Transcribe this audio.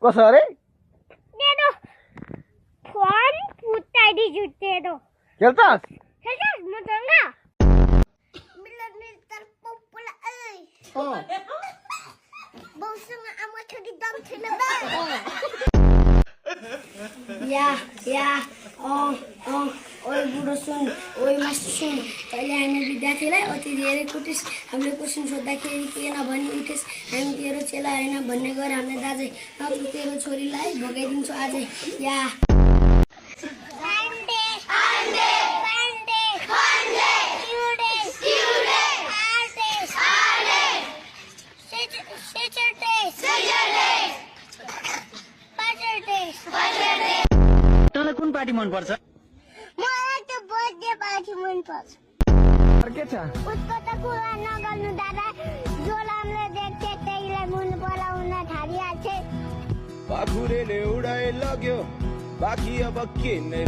कसो अरे दे दो फोन पुत्ता दी जुटे दो खेल्छस् हेलो म दंगा मिलने तर पोपला ए बौसँग आमा छोडी दम छैन बे या ओइ बुढो सुन ओइ मास्टर सुन तैँले हामी विद्यार्थीलाई अति धेरै कुटिस हामीले क्वेसन सोद्धाखेरि के नभनी उठेस हामी तेरो चेला होइन भन्ने गएर हामीले दाजै अब तेरो छोरीलाई भगाइदिन्छु आजै या तँलाई कुन पार्टी मन पर्छ? मलाई त बर्थडे पार्टी मन पर्छ के छ उसको त कुरा नगर्नु दादा जोलामले देख्थे त्यहीलाई मुन बोलाउन थालिहाल्छे पाखुरेले उडाइ लग्यो बाँकी अब के नै